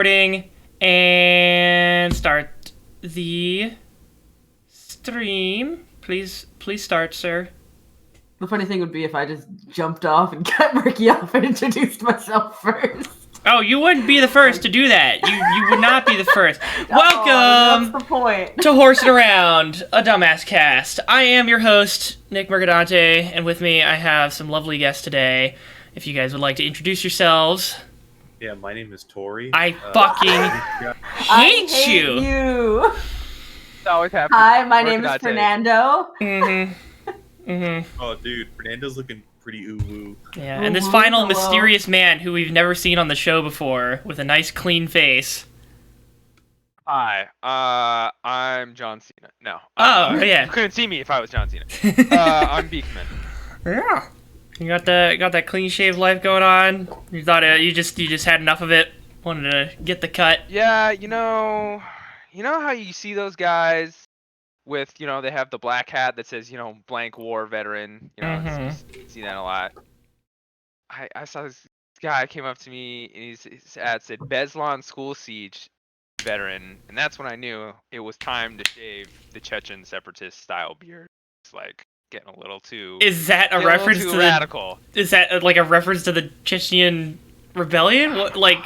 Recording and start the stream. Please start, sir. The funny thing would be if I just jumped off and cut Murky off and introduced myself first. Oh, you wouldn't be the first to do that. You would not be the first. That's Welcome the point. to Horsin Around, a dumbass cast. I am your host, Nick Mercadante, and with me I have some lovely guests today. If you guys would like to introduce yourselves. Yeah, my name is Tori. I fucking hate you. It always happens. Hi, my name is Fernando. Oh, dude, Fernando's looking pretty ooh-woo. Yeah, and this final mysterious man who we've never seen on the show before, with a nice clean face. Hi, I'm John Cena. No. Yeah. You couldn't see me if I was John Cena. I'm Beekman. Yeah. You got that clean shaved life going on. You thought you just had enough of it. Wanted to get the cut. Yeah, you know how you see those guys with, they have the black hat that says, blank war veteran. You see that a lot. I saw this guy came up to me and his ad said Beslan school siege veteran, and that's when I knew it was time to shave the Chechen separatist style beard. It's like getting a little too. Is that a reference to radical? Is that like a reference to the Chechen rebellion? What, like?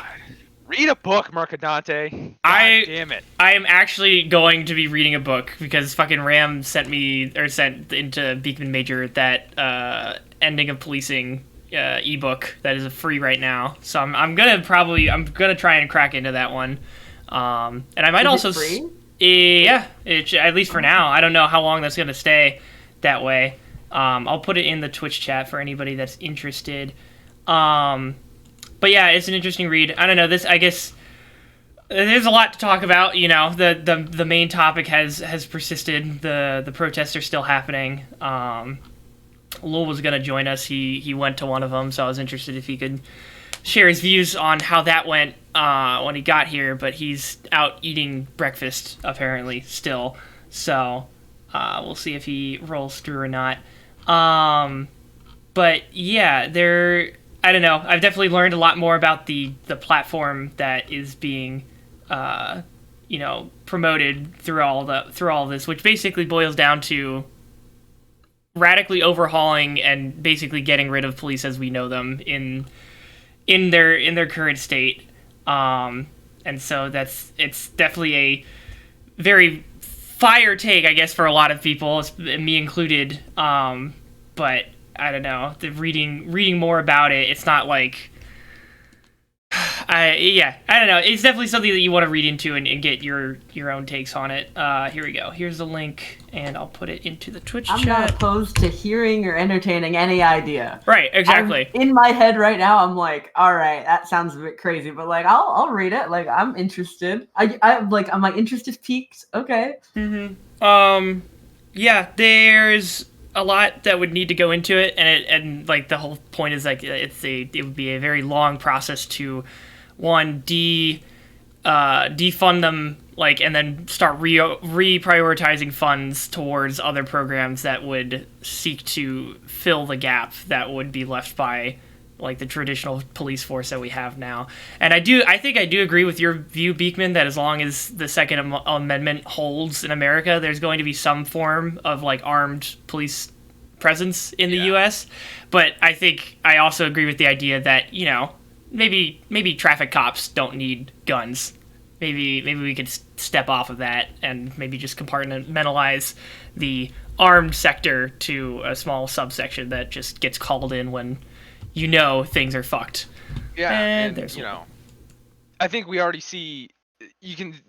Read a book, Mercadante. Damn it. I am actually going to be reading a book because fucking Ram sent into Beekman Major that ending of policing ebook that is free right now. So I'm gonna try and crack into that one. And I might also free? Yeah, at least for now. I don't know how long that's gonna stay that way. I'll put it in the Twitch chat for anybody that's interested. But yeah, it's an interesting read. I don't know, I guess there's a lot to talk about. You know, the main topic has persisted. The protests are still happening. Lowell was gonna join us. He went to one of them, so I was interested if he could share his views on how that went when he got here. But he's out eating breakfast apparently still, so we'll see if he rolls through or not. But yeah, I don't know. I've definitely learned a lot more about the platform that is being, promoted through all this, which basically boils down to radically overhauling and basically getting rid of police as we know them in their current state. And so it's definitely a very fire take, I guess, for a lot of people, me included. But I don't know. Reading more about it, it's not like I don't know. It's definitely something that you want to read into and get your own takes on it. Here we go. Here's the link, and I'll put it into the Twitch chat. I'm not opposed to hearing or entertaining any idea. Right, exactly. In my head right now, I'm like, all right, that sounds a bit crazy, but like, I'll read it. Like, I'm interested. I'm like, my interest is piqued. Okay. Yeah, there's a lot that would need to go into it, and like the whole point is like it would be a very long process to defund them, like, and then start reprioritizing funds towards other programs that would seek to fill the gap that would be left by like the traditional police force that we have now. And I think I do agree with your view, Beekman, that as long as the Second Amendment holds in America, there's going to be some form of like armed police presence in the U.S. But I think I also agree with the idea that, maybe traffic cops don't need guns. Maybe we could step off of that and maybe just compartmentalize the armed sector to a small subsection that just gets called in when things are fucked. Yeah, and I think we already see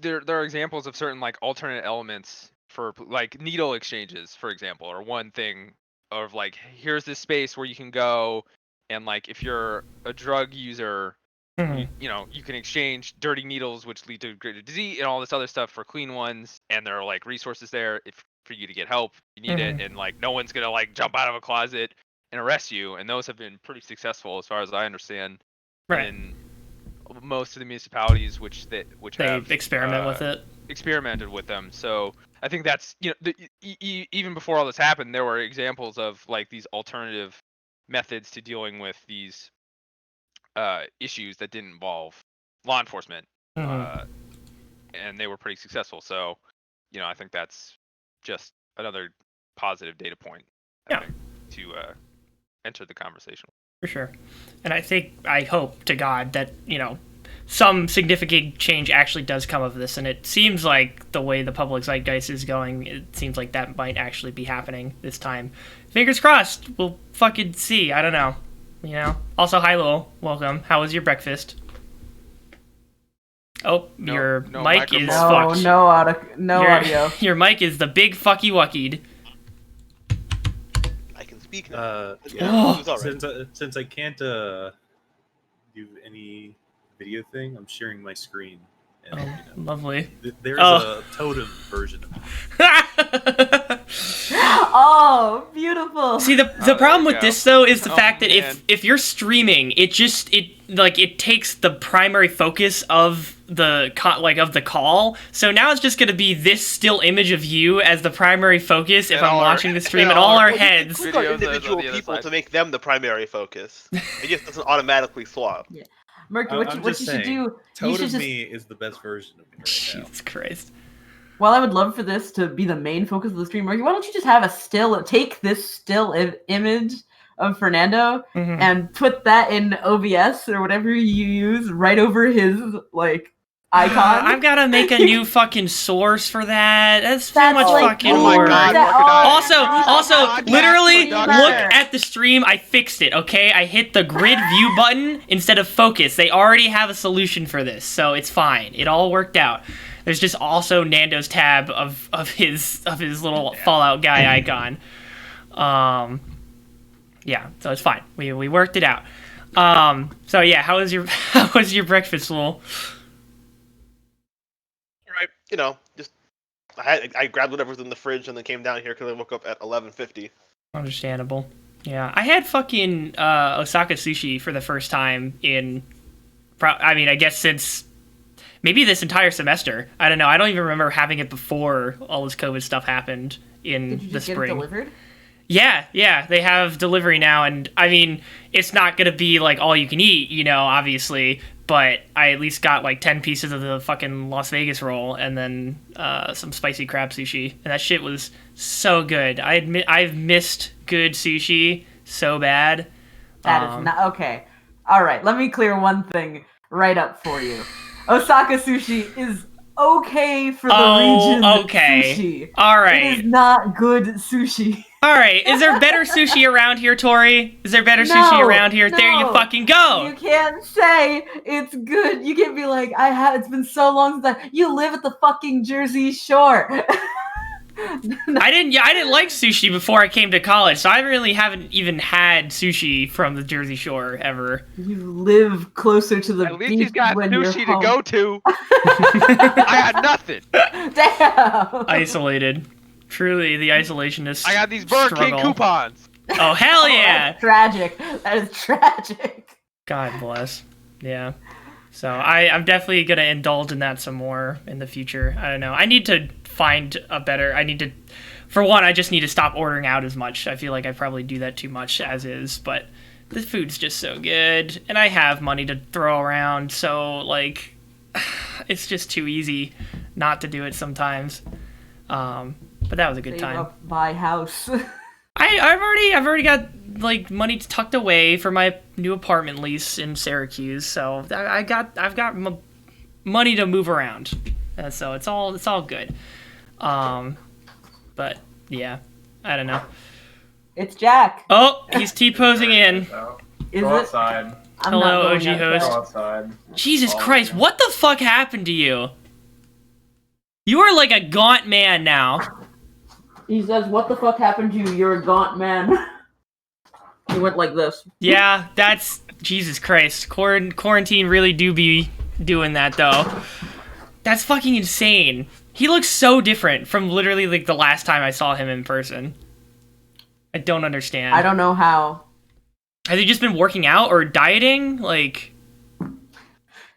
there are examples of certain like alternate elements for like needle exchanges, for example, or one thing of like, here's this space where you can go and like if you're a drug user, you can exchange dirty needles which lead to greater disease and all this other stuff for clean ones, and there are like resources there for you to get help if you need it, and like no one's gonna like jump out of a closet and arrest you, and those have been pretty successful as far as I understand. Right. In most of the municipalities which have experimented with them. So I think that's even before all this happened, there were examples of like these alternative methods to dealing with these issues that didn't involve law enforcement. and they were pretty successful. So, I think that's just another positive data point. I think, to enter the conversation. For sure. And I hope to God that, some significant change actually does come of this. And it seems like the way the public zeitgeist is going, it seems like that might actually be happening this time. Fingers crossed. We'll fucking see. I don't know. Also, hi, Lowell. Welcome. How was your breakfast? Oh, your mic is fucked. No audio. Your mic is the big fucky wuckied. I can speak now. Since I can't do any video thing, I'm sharing my screen. And, lovely. There's a totem version of it. Oh, beautiful. See, the problem with this though is the fact that if you're streaming, it takes the primary focus of the call. So now it's just going to be this still image of you as the primary focus if I'm watching the stream in all our heads. Click on individual people to make them the primary focus. It just doesn't automatically swap. Yeah. Murky, what you should do... Totem Me is the best version of me right Jesus Christ. Well, I would love for this to be the main focus of the stream. Murky, why don't you just have take this still image of Fernando and put that in OBS or whatever you use right over his, icon? I've got to make a new fucking source for that. That's too much fucking work. Also, literally, look at the stream. I fixed it, okay? I hit the grid view button instead of focus. They already have a solution for this, so it's fine. It all worked out. There's just also Nando's tab of his little Fallout guy icon. Yeah, so it's fine. We worked it out. So yeah, how was your breakfast, Lowell? Right, just I grabbed whatever's in the fridge and then came down here because I woke up at 11:50. Understandable. Yeah, I had fucking Osaka sushi for the first time in, I guess since maybe this entire semester. I don't know. I don't even remember having it before all this COVID stuff happened in the spring. Did you just get it delivered? Yeah, they have delivery now, and it's not gonna be all you can eat, obviously, but I at least got 10 pieces of the fucking Las Vegas roll and then some spicy crab sushi, and that shit was so good. I've missed good sushi so bad. That is not okay. All right, let me clear one thing right up for you. Osaka sushi is okay for the region. Sushi. All right. It is not good sushi. All right, is there better sushi around here, Tori? Is there better sushi around here? No, there you fucking go. You can't say it's good. You can't be like, it's been so long since you live at the fucking Jersey Shore. I didn't like sushi before I came to college, so I really haven't even had sushi from the Jersey Shore ever. You live closer to the beach. At least he's got sushi to go to. I got nothing. Damn. Isolated. Truly, the isolationist. I got these Burger King coupons. Oh, hell yeah! That's tragic. That is tragic. God bless. Yeah. So I'm definitely going to indulge in that some more in the future. I don't know. I need to find for one, I just need to stop ordering out as much. I feel like I probably do that too much as is, but the food's just so good, and I have money to throw around, so, it's just too easy not to do it sometimes. But that was a good time. Buy house. I've already got money tucked away for my new apartment lease in Syracuse, so I've got money to move around, so it's all good. But yeah, I don't know. It's Jack. Oh, he's T-posing in. Go outside. Hello, OG host. Go outside. Jesus Christ, what the fuck happened to you? You are like a gaunt man now. He says, "What the fuck happened to you? You're a gaunt man." He went like this. Yeah, that's Jesus Christ. Quarantine really do be doing that though. That's fucking insane. He looks so different from literally the last time I saw him in person. I don't understand. I don't know how. Has he just been working out or dieting?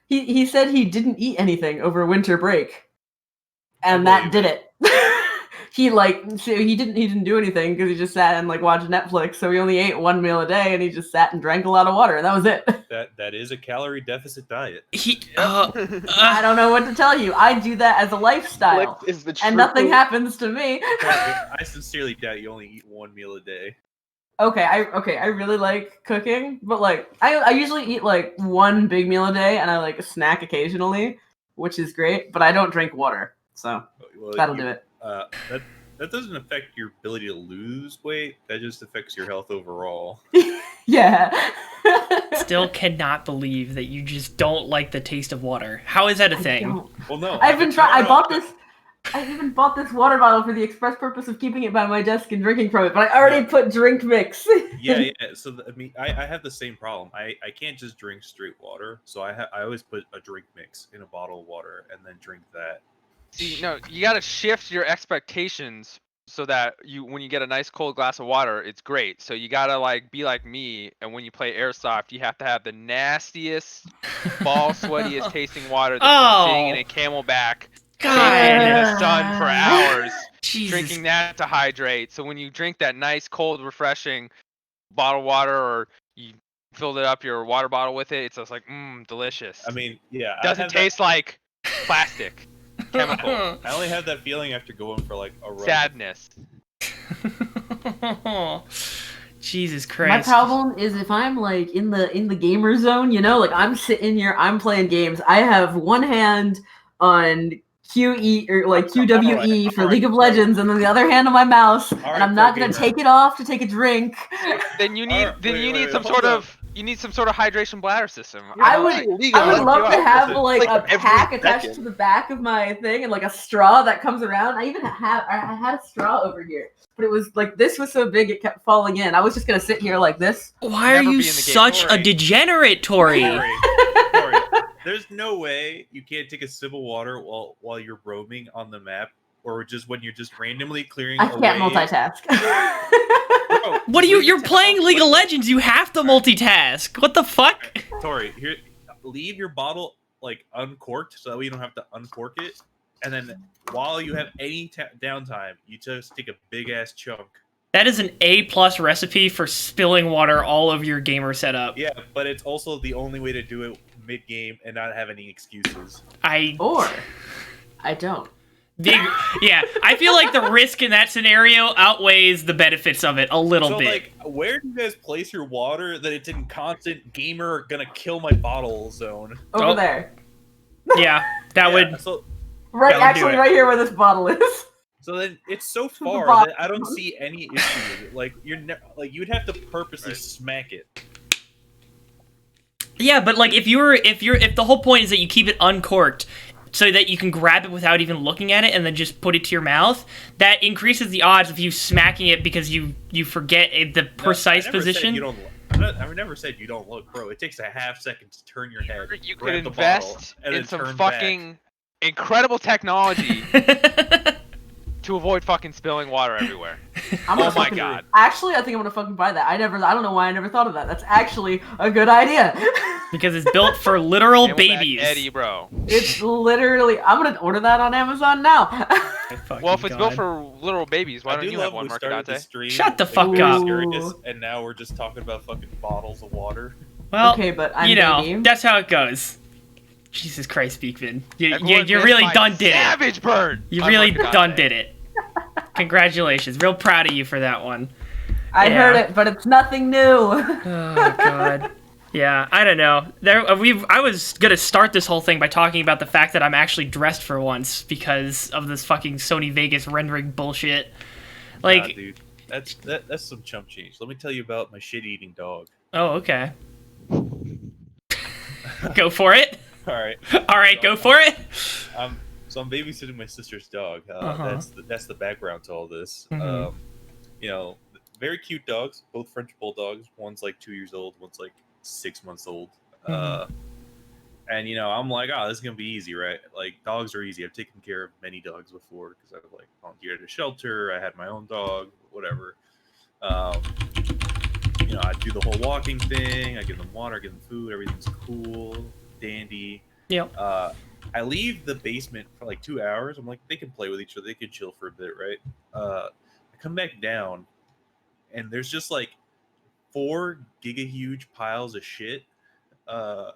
He said he didn't eat anything over winter break. And that did it. he didn't do anything because he just sat and like watched Netflix. So he only ate one meal a day, and he just sat and drank a lot of water. And that was it. That is a calorie deficit diet. I don't know what to tell you. I do that as a lifestyle, Is the and nothing happens to me. I sincerely doubt you only eat one meal a day. Okay, I really like cooking, but like I usually eat like one big meal a day, and I like snack occasionally, which is great. But I don't drink water, so that'll do it. That doesn't affect your ability to lose weight. That just affects your health overall. Yeah. Still cannot believe that you just don't like the taste of water. How is that a thing? Well, no. I even bought this water bottle for the express purpose of keeping it by my desk and drinking from it, but I already put drink mix. Yeah. So I have the same problem. I can't just drink straight water, so I always put a drink mix in a bottle of water and then drink that. See, no, you gotta shift your expectations so that when you get a nice cold glass of water, it's great. So you gotta like be like me, and when you play airsoft, you have to have the nastiest, ball sweatiest tasting water that's been sitting in a Camelback, sitting in the sun for hours, drinking that to hydrate. So when you drink that nice, cold, refreshing bottled water, or you filled it up your water bottle with it, it's just like, delicious. I mean, yeah. Doesn't taste like plastic. Chemical. I only have that feeling after going for like a run. Sadness. Jesus Christ. My problem is if I'm like in the gamer zone, you know, like I'm sitting here, I'm playing games. I have one hand on QE or like QWE for League of Legends, and then the other hand on my mouse, and I'm not gonna take it off to take a drink. Then you need some sort of hydration bladder system. I would love to have like a pack attached to the back of my thing and like a straw that comes around. I had a straw over here, but it was like this was so big it kept falling in. I was just gonna sit here like this. Why are you such a degenerate, Tori? Tori, there's no way you can't take a sip of water while you're roaming on the map, or just when you're just randomly clearing. I can't multitask. Bro, What are you? You're playing League of Legends. You have to multitask. What the fuck? Tori, here, leave your bottle like uncorked so that way you don't have to uncork it, and then while you have any downtime, you just take a big ass chunk. That is an A+ recipe for spilling water all over your gamer setup. Yeah, but it's also the only way to do it mid-game and not have any excuses. I don't. Yeah, I feel like the risk in that scenario outweighs the benefits of it a little bit. Like, where do you guys place your water that it's in constant gamer gonna kill my bottle zone? Over there. Yeah, that would. So, right here where this bottle is. So then it's so far that I don't see any issue. Like you'd have to purposely smack it. Yeah, but like if the whole point is that you keep it uncorked so that you can grab it without even looking at it and then just put it to your mouth, that increases the odds of you smacking it because you forget the precise position. I never said you don't look, bro. It takes a half second to turn your head. You could invest in some fucking incredible technology to avoid fucking spilling water everywhere. Oh my god. Actually, I think I'm gonna fucking buy that. I don't know why I never thought of that. That's actually a good idea. Because it's built for literal babies. Eddie, bro. It's literally. I'm gonna order that on Amazon now. Well, if it's built for literal babies, why don't you have one, Marcadante? Shut the fuck up. And now we're just talking about fucking bottles of water. Well, okay, but that's how it goes. Jesus Christ, Beekman. You really done did it. Savage burn! You really done did it. Congratulations. Real proud of you for that one. I heard it, but it's nothing new. Oh, God. Yeah, I don't know. I was gonna start this whole thing by talking about the fact that I'm actually dressed for once because of this fucking Sony Vegas rendering bullshit. Like, nah, dude, that's some chump change. Let me tell you about my shit-eating dog. Oh, okay. Go for it. All right, go for it. So I'm babysitting my sister's dog. That's the background to all this. Mm-hmm. Very cute dogs, both French bulldogs. One's like 2 years old, one's like 6 months old. Mm-hmm. And I'm like, oh, this is gonna be easy, right? Like, dogs are easy. I've taken care of many dogs before because I've like volunteered at a shelter. I had my own dog, whatever. I do the whole walking thing. I give them water, give them food. Everything's cool, dandy. Yep. I leave the basement for like 2 hours. I'm like, they can play with each other. They can chill for a bit, right? I come back down, and there's just like 4 giga huge piles of shit. Not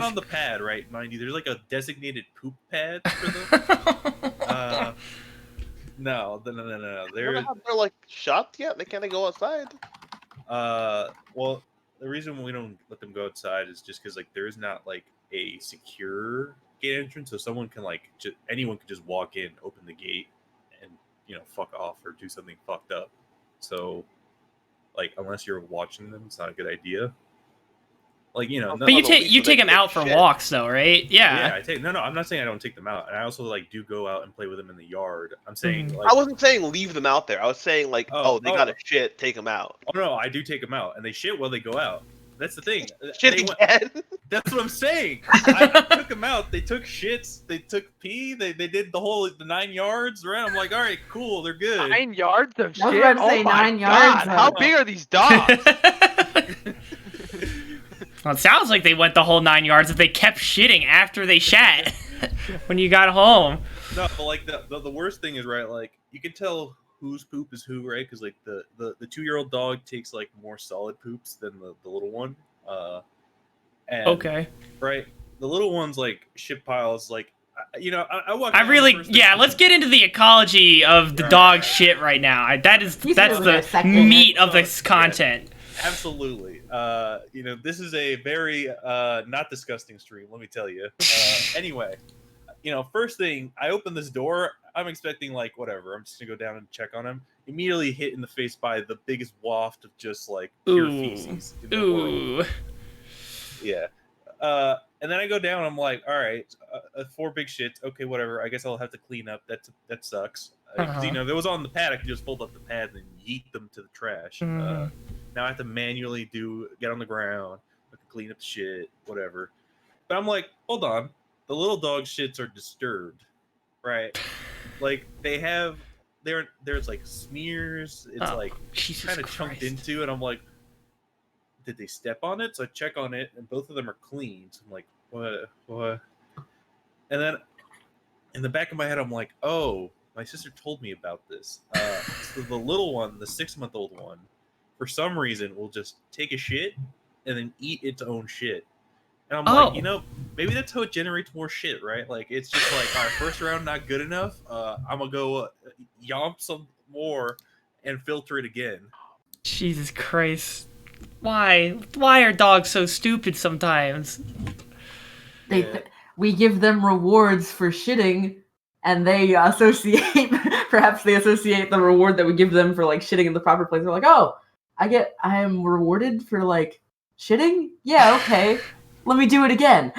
on the pad, right? Mind you, there's like a designated poop pad for them. No. They're like shot yet. They can't go outside. Well, the reason we don't let them go outside is just because like there is not like a secure gate entrance, so someone can like anyone can just walk in, open the gate, and fuck off or do something fucked up. So, like, unless you're watching them, it's not a good idea. Like, but you take them out for walks, though, right? Yeah. Yeah, I take no. I'm not saying I don't take them out, and I also like do go out and play with them in the yard. I'm saying like I wasn't saying leave them out there. I was saying like, they got to shit, take them out. Oh no, I do take them out, and they shit while they go out. That's the thing. Shit again. That's what I'm saying. I took them out. They took shits. They took pee. They did the 9 yards. Right? I'm like, all right, cool. They're good. 9 yards of shit. I was about to say 9 yards. How big are these dogs? Well, it sounds like they went the whole 9 yards if they kept shitting after they shat when you got home. No, but like the worst thing is, right, like you can tell whose poop is who, right? Because like the 2-year-old dog takes like more solid poops than the little one. And, okay. Right? The little one's like shit piles, like I walk. Let's get into the ecology of the dog shit right now. That's the meat of this content. Yeah. Absolutely. This is a very not disgusting stream, let me tell you. Anyway, first thing, I open this door. I'm expecting like whatever. I'm just gonna go down and check on him. Immediately hit in the face by the biggest waft of just like pure feces in the world. Yeah. And then I go down. I'm like, all right, 4 big shits. Okay, whatever. I guess I'll have to clean up. That sucks. Because if it was on the pad, I could just fold up the pad and yeet them to the trash. Now I have to manually get on the ground, clean up the shit, whatever. But I'm like, hold on, the little dog shits are disturbed, right? Like there's like smears. It's like kind of chunked into, and I'm like, did they step on it? So I check on it, and both of them are clean. So I'm like, what? And then in the back of my head, I'm like, oh, my sister told me about this. So the little one, the 6-month-old one, for some reason will just take a shit and then eat its own shit. And I'm like, maybe that's how it generates more shit, right? Like, it's just like, all right, first round not good enough. I'm gonna go yomp some more and filter it again. Jesus Christ. Why are dogs so stupid sometimes? We give them rewards for shitting, and they associate the reward that we give them for like shitting in the proper place. They're like, oh, I am rewarded for like shitting? Yeah, okay. Let me do it again.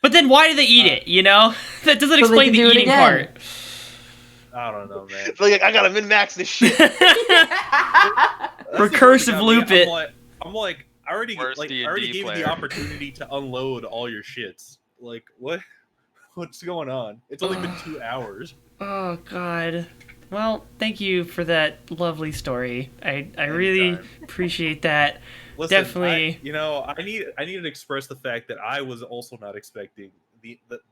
But then why do they eat it, That doesn't explain the eating part. I don't know, man. Like, I gotta min-max this shit. Recursive loop it. I'm like, I already gave you the opportunity to unload all your shits. Like, what's going on? It's only been 2 hours. Oh, God. Well, thank you for that lovely story. I really appreciate that. Listen, definitely. I need to express the fact that I was also not expecting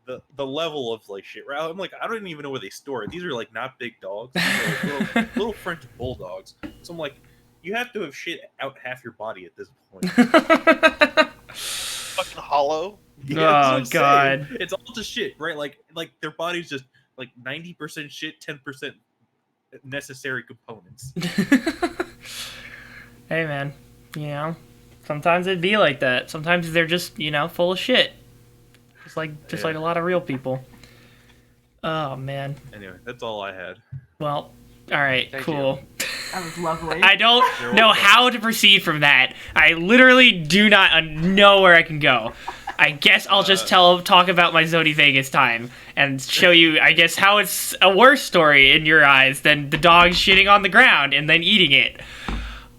the level of like shit. Right? I'm like, I don't even know where they store it. These are like not big dogs. They're like little French bulldogs. So I'm like, you have to have shit out half your body at this point. Fucking hollow. Yeah, oh God. It's all just shit, right? Like their body's just like 90% shit, 10% necessary components. Hey man, sometimes it'd be like that. Sometimes they're just, full of shit. Just like a lot of real people. Oh man. Anyway, that's all I had. Well, all right, cool. That was lovely. I don't know how to proceed from that. I literally do not know where I can go. I guess I'll just talk about my Zodi Vegas time and show you, I guess, how it's a worse story in your eyes than the dog shitting on the ground and then eating it.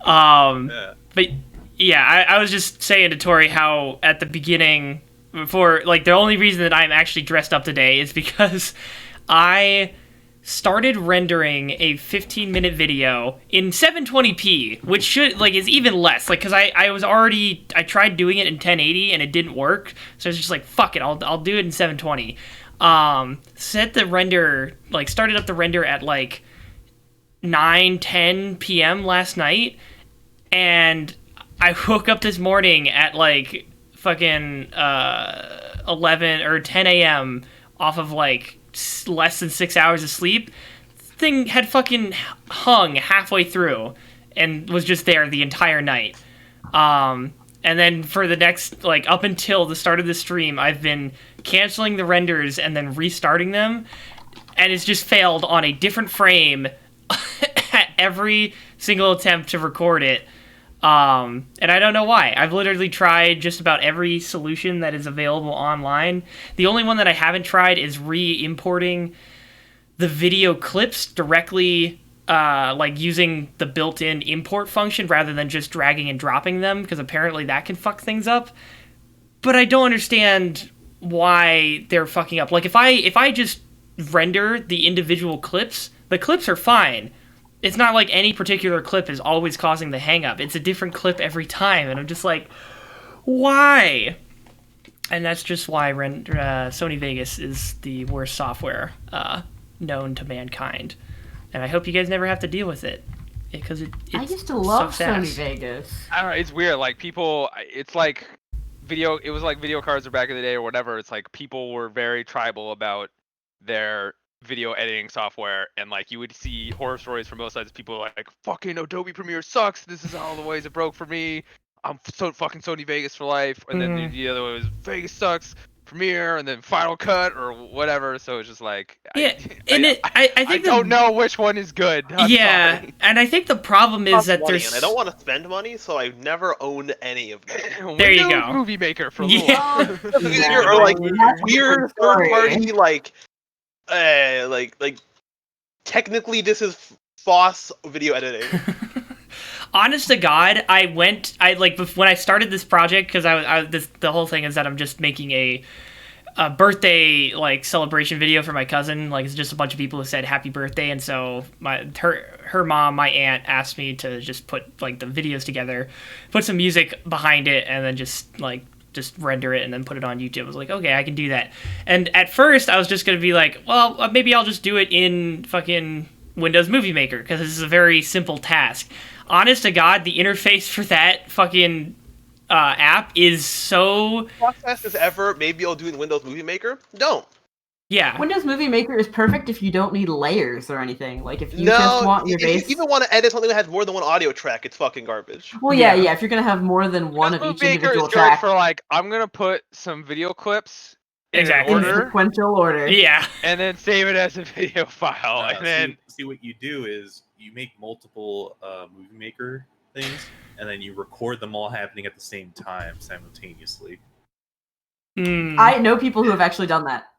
But yeah, I was just saying to Tori how at the beginning, before, like, the only reason that I'm actually dressed up today is because I started rendering a 15-minute video in 720p, which should is even less. Because I tried doing it in 1080 and it didn't work, so I was just like, fuck it, I'll do it in 720. Set the render, started up the render at 9-10 p.m. last night, and I woke up this morning at fucking 11 or 10 a.m. off of less than 6 hours of sleep. Thing had fucking hung halfway through and was just there the entire night. And then for the next up until the start of the stream, I've been canceling the renders and then restarting them, and it's just failed on a different frame at every single attempt to record it. And I don't know why. I've literally tried just about every solution that is available online. The only one that I haven't tried is re-importing the video clips directly, using the built-in import function rather than just dragging and dropping them, because apparently that can fuck things up. But I don't understand why they're fucking up. If I just render the individual clips, the clips are fine. It's not like any particular clip is always causing the hang-up. It's a different clip every time, and I'm just like, why? And that's just why Sony Vegas is the worst software known to mankind. And I hope you guys never have to deal with it, because I used to love sucks Sony ass. Vegas. I don't know, it's weird. People, it's it was video cards are back in the day or whatever. It's people were very tribal about their video editing software, and you would see horror stories from both sides. People are like, fucking Adobe Premiere sucks, this is all the ways it broke for me, I'm so fucking Sony Vegas for life. And then the other one was Vegas sucks, Premiere, and then Final Cut or whatever. So it's just I don't know which one is good. I'm sorry. And I think the problem is that and I don't want to spend money, so I've never owned any of them. There you go. Movie Maker for a little while. Or weird third party technically this is FOSS video editing. Honest to God, when I started this project, because the whole thing is that I'm just making a birthday celebration video for my cousin. It's just a bunch of people who said happy birthday, and so her mom, my aunt, asked me to just put the videos together, put some music behind it, and then just render it and then put it on YouTube. I was like, okay, I can do that. And at first I was just going to be well, maybe I'll just do it in fucking Windows Movie Maker, because this is a very simple task. Honest to God, the interface for that fucking app is so... Fastest ever, maybe I'll do it in Windows Movie Maker. Don't. Yeah. Windows Movie Maker is perfect if you don't need layers or anything. If you just want your base... If you even want to edit something that has more than one audio track, it's fucking garbage. Well, yeah. If you're going to have more than one of each individual track. For I'm going to put some video clips in order. Sequential order. Yeah. And then save it as a video file. And then... See, what you do is you make multiple Movie Maker things, and then you record them all happening at the same time, simultaneously. I know people who have actually done that.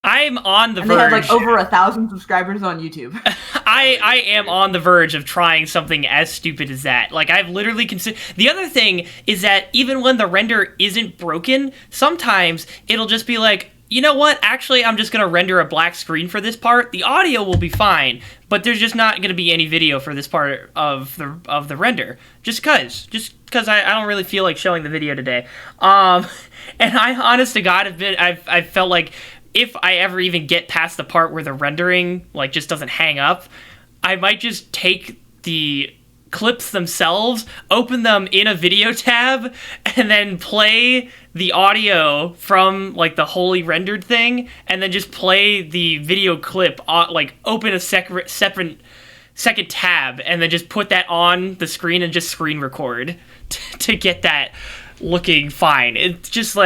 I'm on the verge. They have over 1,000 subscribers on YouTube. I am on the verge of trying something as stupid as that. I've literally considered... The other thing is that even when the render isn't broken, sometimes it'll just be you know what? Actually, I'm just going to render a black screen for this part. The audio will be fine, but there's just not going to be any video for this part of the render. Just because I don't really feel like showing the video today. And I, honest to God, I've felt if I ever even get past the part where the rendering just doesn't hang up, I might just take the clips themselves, open them in a video tab, and then play the audio from the wholly rendered thing, and then just play the video clip open a separate second tab, and then just put that on the screen and just screen record to get that looking fine. It's just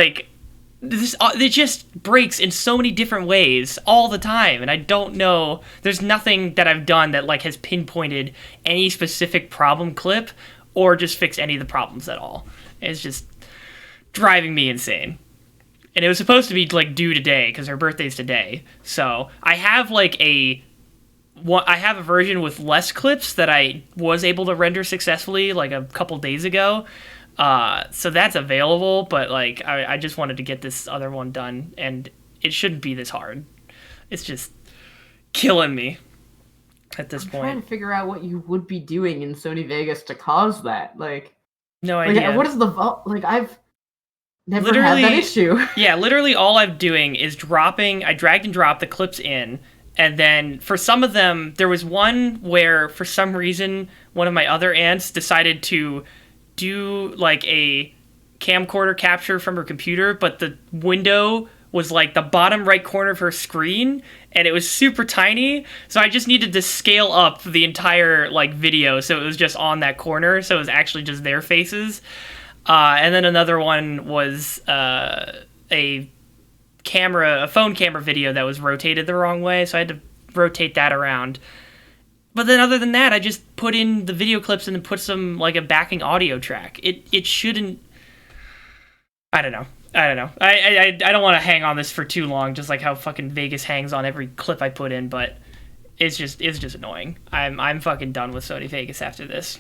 it just breaks in so many different ways all the time, and I don't know. There's nothing that I've done that has pinpointed any specific problem clip or just fixed any of the problems at all. It's just driving me insane. And it was supposed to be due today because her birthday's today. So I have I have a version with less clips that I was able to render successfully a couple days ago. So that's available, but I just wanted to get this other one done, and it shouldn't be this hard. It's just killing me at this I'm point. trying to figure out what you would be doing in Sony Vegas to cause that. Like, No idea. what is the I've never Literally- had that issue. Yeah, literally all I'm doing is I dragged and dropped the clips in, and then for some of them, there was one where for some reason one of my other aunts decided to do like a camcorder capture from her computer, but the window was like the bottom right corner of her screen, and it was super tiny, so I just needed to scale up the entire like video so it was just on that corner, so it was actually just their faces. And then another one was a phone camera video that was rotated the wrong way, so I had to rotate that around. But then other than that, I just put in the video clips and then put some like a backing audio track. It shouldn't. I don't know. I don't want to hang on this for too long, just like how fucking Vegas hangs on every clip I put in, but it's just annoying. I'm fucking done with Sony Vegas after this.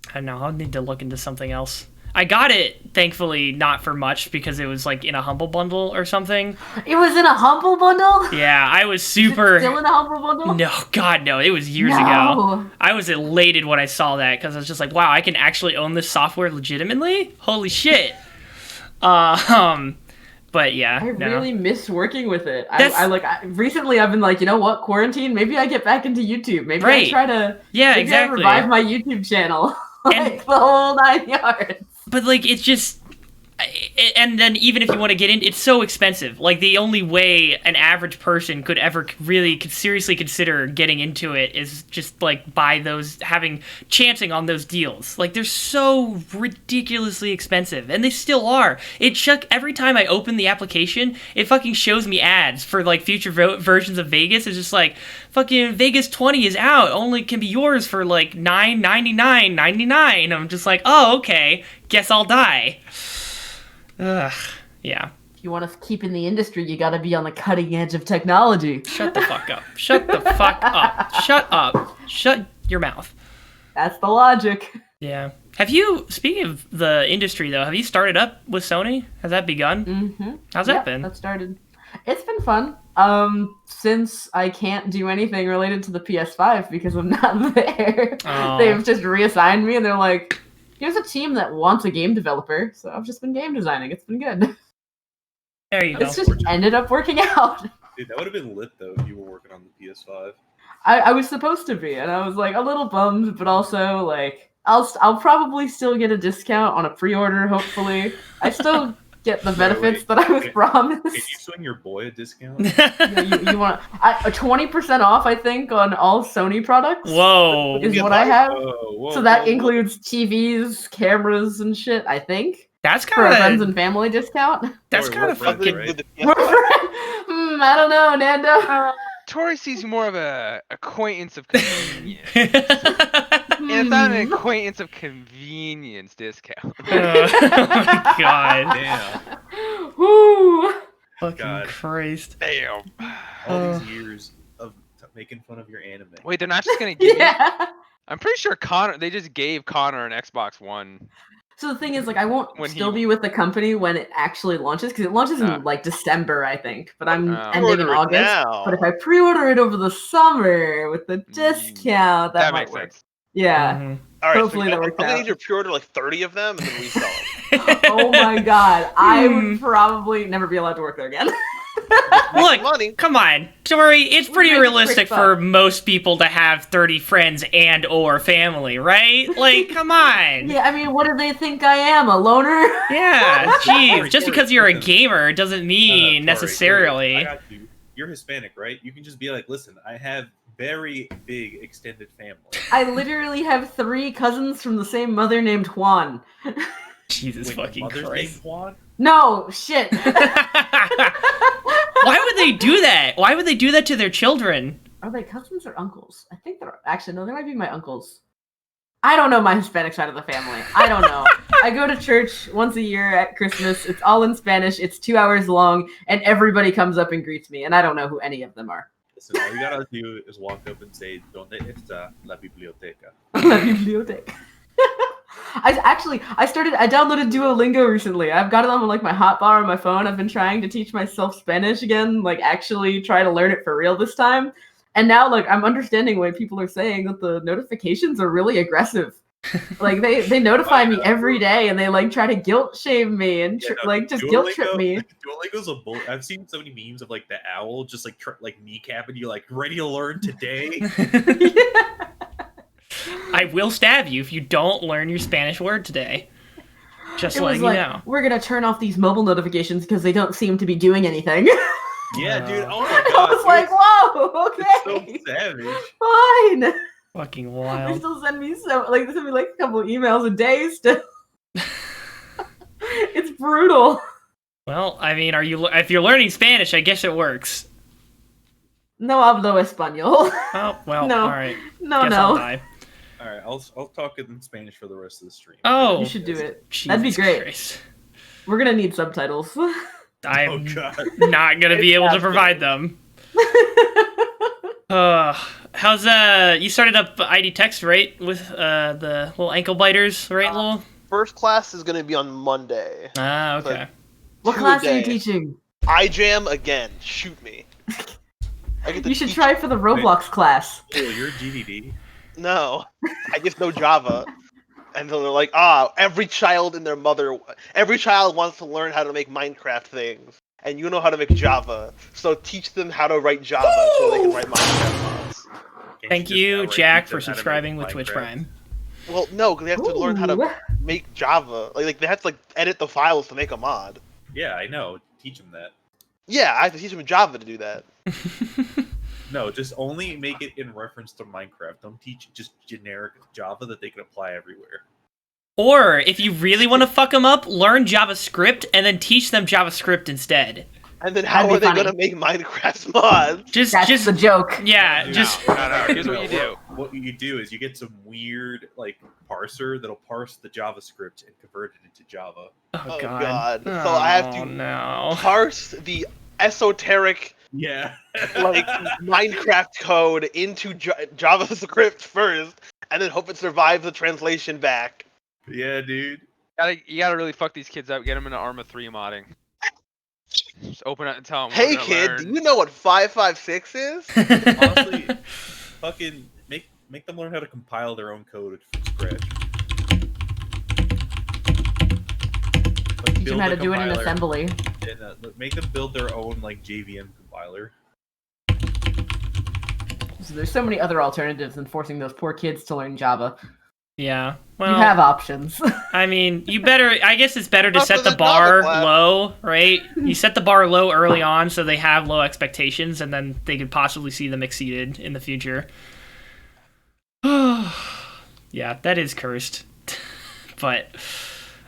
I don't know. I'll need to look into something else. I got it, thankfully, not for much, because it was, like, in a Humble Bundle or something. It was in a Humble Bundle? Yeah, I was Is super... it still in a Humble Bundle? No, God, no. It was years ago. No. I was elated when I saw that, because I was just like, wow, I can actually own this software legitimately? Holy shit. But yeah, I no. really miss working with it. That's- Recently I've been like, you know what, quarantine, maybe I get back into YouTube. Maybe Right. I try to Yeah, maybe exactly. I revive my YouTube channel. And- Like the whole 9 yards. But, like, it's just... And then even if you want to get in, it's so expensive. Like, the only way an average person could ever really seriously consider getting into it is just, like, chancing on those deals. Like, they're so ridiculously expensive. And they still are. Every time I open the application, it fucking shows me ads for, like, future versions of Vegas. It's just like, fucking Vegas 20 is out. Only can be yours for, like, $9.99.99. I'm just like, oh, okay. Guess I'll die. Ugh, yeah. If you want to keep in the industry, you gotta be on the cutting edge of technology. Shut the fuck up. Shut the fuck up. Shut up. Shut your mouth. That's the logic. Yeah. Speaking of the industry, though, have you started up with Sony? Has that begun? Mm-hmm. How's that been? That started. It's been fun. Since I can't do anything related to the PS5 because I'm not there, Oh. they've just reassigned me and they're like, here's a team that wants a game developer, so I've just been game designing. It's been good. There you go. It's just ended up working out. Dude, that would have been lit though if you were working on the PS5. I was supposed to be, and I was like a little bummed, but also like I'll probably still get a discount on a pre-order. Hopefully, I still get the benefits that I was promised. Can you swing your boy a discount? You want 20% off? I think on all Sony products. Whoa. Is what I have. Whoa, So that whoa. includes TVs, cameras, and shit. I think That's for a friends kind of... and family discount. That's Sorry, kind of we're friends, fucking... right? I don't know, Nando. Tori sees more of a acquaintance of convenience. And it's not an acquaintance of convenience discount. Oh my god. Damn. Woo. Fucking God. Christ. Damn. All these years of making fun of your anime. Wait, they're not just gonna give you... Yeah. I'm pretty sure they just gave Connor an Xbox One. So the thing is, like, I won't When still he- be with the company when it actually launches, because it launches Ah. in, like, December, I think. But I'm Oh. ending in Order it August. now. But if I pre-order it over the summer with the discount, that might makes work. sense. Yeah. Mhm. All right, Hopefully so that I'm works gonna out. need you to pre-order like 30 of them and then resell them. Oh my god. I Hmm. would probably never be allowed to work there again. Look, Money. come on, Tori, it's pretty Make a quick realistic buck. for most people to have 30 friends and or family, right? Like, come on. Yeah, I mean, what do they think I am? A loner? Yeah, jeez. Just Tori, because you're a listen. gamer doesn't mean Tori, necessarily. I got you. You're Hispanic, right? You can just be like, listen, I have very big extended family. I literally have 3 cousins from the same mother named Juan. Jesus Wait, fucking mother's Christ. name Juan? No, shit. Why would they do that? Why would they do that to their children? Are they cousins or uncles? I think they're actually no. They might be my uncles. I don't know my Hispanic side of the family. I don't know. I go to church once a year at Christmas. It's all in Spanish. It's 2 hours long, and everybody comes up and greets me, and I don't know who any of them are. Listen, all you gotta do is walk up and say, "Donde está la biblioteca?" La biblioteca. I downloaded Duolingo recently. I've got it on like my hotbar on my phone. I've been trying to teach myself Spanish again, like actually try to learn it for real this time. And now, like, I'm understanding why people are saying that the notifications are really aggressive. Like, they notify me every day, and they, like, try to guilt shame me and, just guilt trip me. Duolingo's a bull. I've seen so many memes of, like, the owl just, like, kneecapping you, like, ready to learn today. I will stab you if you don't learn your Spanish word today. Just letting you know. We're gonna turn off these mobile notifications because they don't seem to be doing anything. Yeah, dude. Oh my god. I was like, whoa, okay. It's so savage. Fine. Fucking They wild. still send me they send me like a couple emails a day still. It's brutal. Well, I mean, if you're learning Spanish, I guess it works. No hablo español. Oh, well, No. all right. No, Guess I'll no. die. All right, I'll talk in Spanish for the rest of the stream. Oh, You should do it. Jesus That'd be great. Christ. We're gonna need subtitles. I'm God. not gonna be able to provide them. How's you started up ID Text, right? With the little ankle biters, right, Lowell? First class is going to be on Monday. Ah, okay. Like, What 2 a class are you day. teaching? iJam again. Shoot me. I get to You should teach- try for the Roblox class. Oh, you're GDD. No, I just know Java. And they're like, every child wants to learn how to make Minecraft things. And you know how to make Java. So teach them how to write Java so they can write Minecraft mods. Can't Thank just you, outright Jack, teach for them how to subscribing make with Twitch Minecraft? Prime. Well, no, because they have to learn how to Ooh. make Java. Like they have to edit the files to make a mod. Yeah, I know. Teach them that. Yeah, I have to teach them Java to do that. No, just only make it in reference to Minecraft. Don't teach just generic Java that they can apply everywhere. Or, if you really want to fuck them up, learn JavaScript and then teach them JavaScript instead. And then how That'd be are they funny. going to make Minecraft mods? That's the joke. yeah, Dude, just... No, here's what you do. What you do is you get some weird parser that'll parse the JavaScript and convert it into Java. Oh, God. So I have to no. parse the esoteric Yeah. Minecraft code into JavaScript first, and then hope it survives the translation back. Yeah, dude. You gotta really fuck these kids up. Get them into Arma 3 modding. Just open it and tell them. Hey kid, do you know what 556 is? Honestly, fucking make them learn how to compile their own code from scratch. Teach them how to do it in assembly. And make them build their own JVM compiler. So there's so many other alternatives than forcing those poor kids to learn Java. Yeah. Well, You have options. I mean, I guess it's better to Not set for the the bar Java class. low, right? You set the bar low early on so they have low expectations, and then they could possibly see them exceeded in the future. Yeah, that is cursed. But,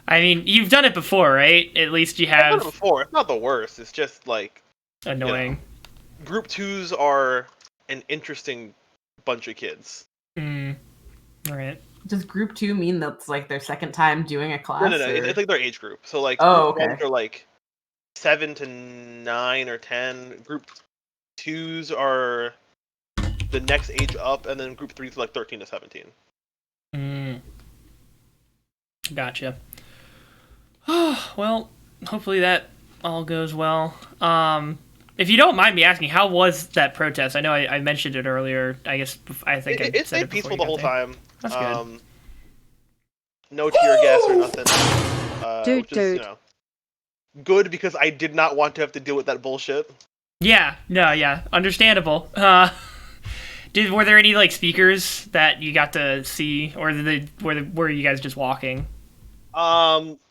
I mean, you've done it before, right? At least you I've done it have before. It's not the worst. It's just annoying. Group 2s are an interesting bunch of kids. Alright. Does group 2 mean that's their second time doing a class? No. It's their age group. So Oh, group okay. 1s are 7 to 9 or 10. Group 2s are the next age up, and then group 3s are 13 to 17. Gotcha. Well, hopefully that all goes well. If you don't mind me asking, how was that protest? I know I mentioned it earlier. I think I It said stayed it before peaceful you the got whole there. time. That's good. No tear gas or nothing. Dude, which is, good because I did not want to have to deal with that bullshit. Yeah, no, yeah, understandable. Were there any speakers that you got to see, or were you guys just walking?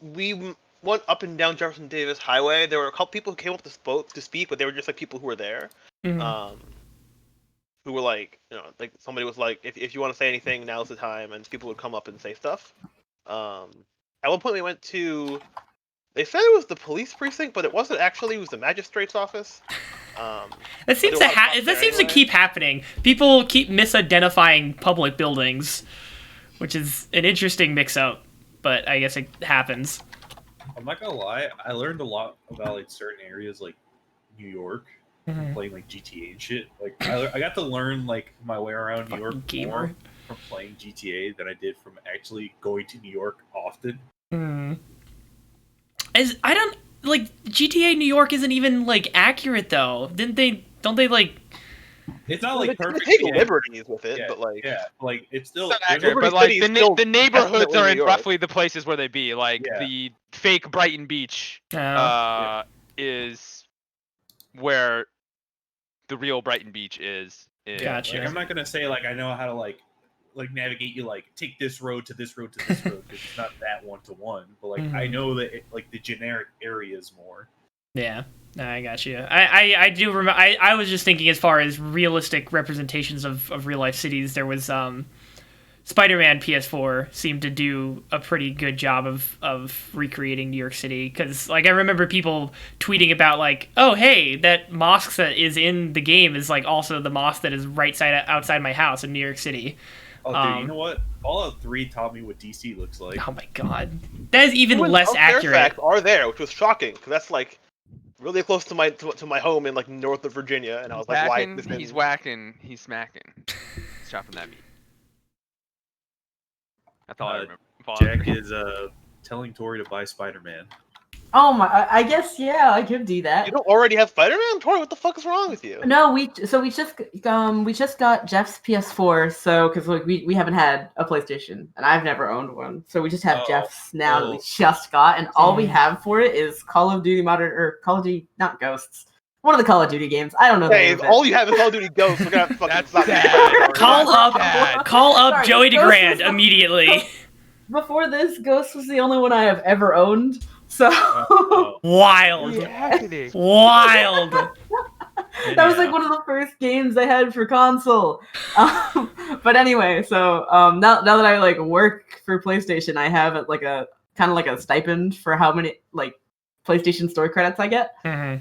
We went up and down Jefferson Davis Highway. There were a couple people who came up to speak, but they were just people who were there. Mhm. Who were somebody was if you want to say anything, now's the time, and people would come up and say stuff. At one point we went to, they said it was the police precinct, but it wasn't actually. It was the magistrate's office. That seems to keep happening. People keep misidentifying public buildings, which is an interesting mix-up, but I guess it happens. I'm not gonna lie, I learned a lot about certain areas like New York, from playing GTA and shit. I got to learn my way around New York gamer. more from playing GTA than I did from actually going to New York often. GTA New York isn't even accurate though. Don't they It's not like They perfect. take yeah, liberties with it, yeah, but like like it's still. Not there's accurate, a- but like City is still the neighborhoods definitely are New in York. roughly the places where they be. Like Yeah. the fake Brighton Beach is where the real Brighton Beach is. In, Gotcha. Like, I'm not gonna say like I know how to like navigate you like take this road to this road to this road because it's not that one to one. But like I know that like the generic areas more. Yeah, no, I got you. I do remember. I was just thinking as far as realistic representations of real life cities. There was Spider-Man PS4 seemed to do a pretty good job of recreating New York City because like I remember people tweeting about like, oh hey, that mosque that is in the game is like also the mosque that is outside my house in New York City. Oh, dude, you know what? Fallout 3 taught me what DC looks like. Oh my god, that is even less accurate. Fairfax are there, which was shocking because that's like really close to my home in like north of Virginia, and I was like, why? He's whacking, he's smacking, he's chopping that meat. That's all I remember. Jack is telling Tori to buy Spider-Man. Oh my! I guess yeah, I could do that. You don't already have Spider-Man, Tori? What the fuck is wrong with you? No, we just got Jeff's PS4, so because like we haven't had a PlayStation, and I've never owned one, so we just have Jeff's now that we just got, and all we have for it is Call of Duty Call of Duty, not Ghosts, one of the Call of Duty games. I don't know. Hey, if all you have is Call of Duty Ghosts, we're gonna fucking stop. Call up Sorry, Joey Ghost DeGrand was- immediately. Before this, Ghost was the only one I have ever owned. So Wild. yeah. Wild. That was like one of the first games I had for console. But anyway, so now that I like work for PlayStation, I have like a kind of like a stipend for how many like PlayStation Store credits I get,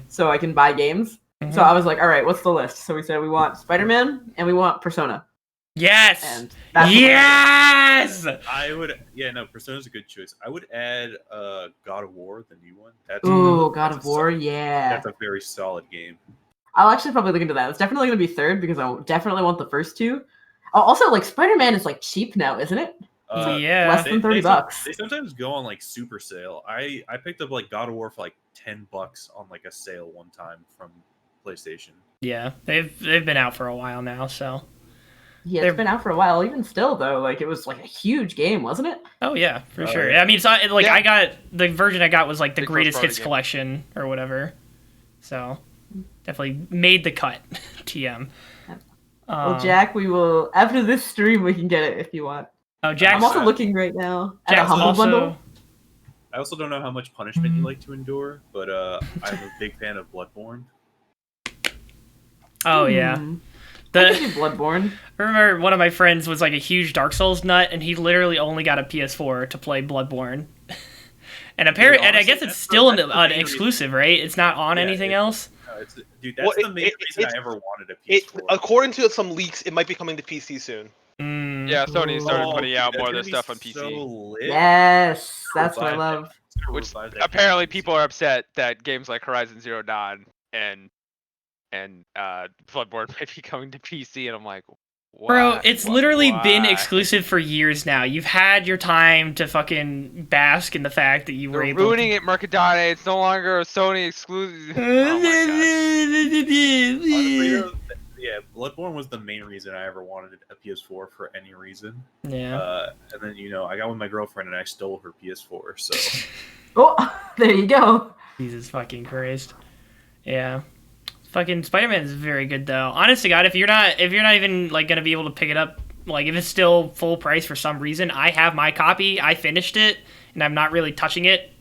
so I can buy games. So I was like, all right, what's the list? So we said we want Spider-Man and we want Persona. Yes. And that's yes. I would, Persona's a good choice. I would add God of War, the new one. Ooh, God of War, yeah. That's a very solid game. I'll actually probably look into that. It's definitely going to be third because I definitely want the first two. Oh, also, like Spider-Man is like cheap now, isn't it? Yeah. Less than $30. They sometimes go on like super sale. I picked up like God of War for like $10 on like a sale one time from PlayStation. Yeah, they've been out for a while now, so. Yeah, it's been out for a while. Even still, though, like it was like a huge game, wasn't it? Oh yeah, for sure. Yeah. I mean, it's not like I got the version I got was like the Big greatest hits game. collection or whatever. So definitely made the cut. TM. Well, Jack, we will after this stream we can get it if you want. Oh, Jack's I'm also looking right now at a Jack's Humble also. Bundle. I also don't know how much punishment you like to endure, but I'm a big fan of Bloodborne. Oh yeah. I could do Bloodborne. I remember one of my friends was like a huge Dark Souls nut, and he literally only got a PS4 to play Bloodborne. And apparently, and I guess it's still an exclusive, right? It's not on anything else. Dude, that's the main reason I ever wanted a PS4. According to some leaks, it might be coming to PC soon. Yeah, Sony started putting out that's more of gonna their be stuff on so PC. lit. Yes, that's what I love. Which apparently people are upset that games like Horizon Zero Dawn and Bloodborne might be coming to PC, and I'm like, why? Bro, it's literally been why? exclusive for years now. You've had your time to fucking bask in the fact that you were They're able ruining it, Mercadante. It's no longer a Sony exclusive. Oh Honestly, though, yeah, Bloodborne was the main reason I ever wanted a PS4 for any reason. Yeah. And then I got with my girlfriend and I stole her PS4. So. Oh, there you go. Jesus fucking Christ. Yeah. Fucking Spider-Man is very good though. Honest to God, if you're not even like gonna be able to pick it up, like if it's still full price for some reason, I have my copy. I finished it, and I'm not really touching it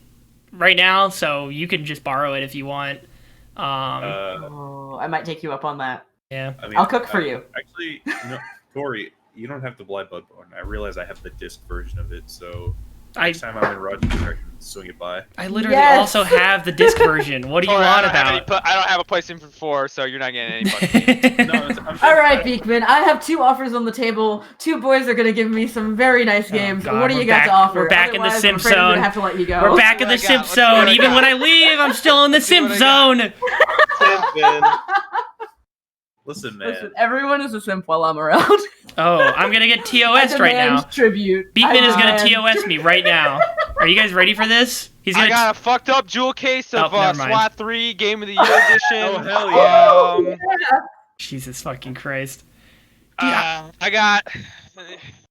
right now, so you can just borrow it if you want. I might take you up on that. Yeah. I mean, I'll cook for you. Actually, Tori, you don't have to buy Bloodborne. I realize I have the disc version of it, so next time I'm in Rochester, I can swing it by. I literally also have the disc version. What do you want about? I don't have a PlayStation 4, so you're not getting any money. All right, Beekman. I have two offers on the table. Two boys are going to give me some very nice games. God, what do you got to offer? We're back in the Otherwise, Simp I'm afraid I'm zone. gonna have to let you go. We're back in the Simp zone. Even when I leave, I'm still in the Simp zone. Listen, man. Listen, everyone is a simp while I'm around. Oh, I'm gonna get TOS right now. Tribute. Beekman is gonna TOS me right now. Are you guys ready for this? I got a fucked up jewel case of never mind. SWAT 3 Game of the Year edition. Oh hell yeah! Jesus fucking Christ. I got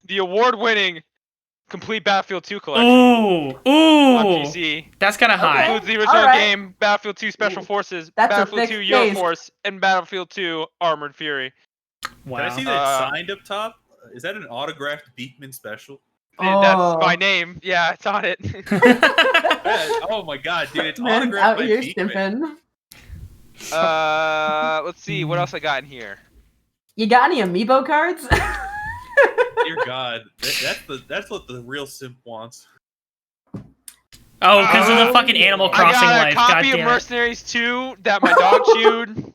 the award-winning complete Battlefield 2 collection Ooh, on ooh. PC. That's kind of Okay. high. Includes the original Alright. game, Battlefield 2 Special Forces, That's a Battlefield thick 2 case. Euroforce, and Battlefield 2 Armored Fury. Wow. Can I see that signed up top? Is that an autographed Beekman special? That's my name. Yeah, it's on it. Oh my god, dude! It's Man's autographed out by here Beekman. stimping. Let's see. What else I got in here? You got any amiibo cards? Dear God, that's what the real simp wants. Oh, because of the fucking Animal Crossing I got life. a copy God of damn it. Mercenaries 2 that my dog chewed.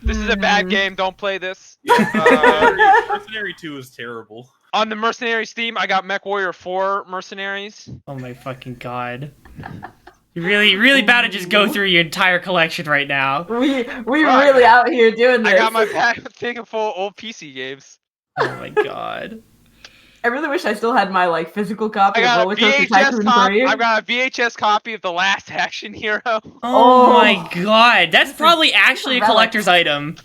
This is a bad game. Don't play this. Mercenary 2 is terrible. On the Mercenaries theme, I got MechWarrior 4 Mercenaries. Oh my fucking god. You really about to just go through your entire collection right now. we really out here doing this. I got my thing full of old PC games. Oh my god. I really wish I still had my like physical copy I of got a Roller Coaster VHS Tycoon copy. 3. I've got a VHS copy of The Last Action Hero. Oh my god. That's probably actually a relic. collector's item.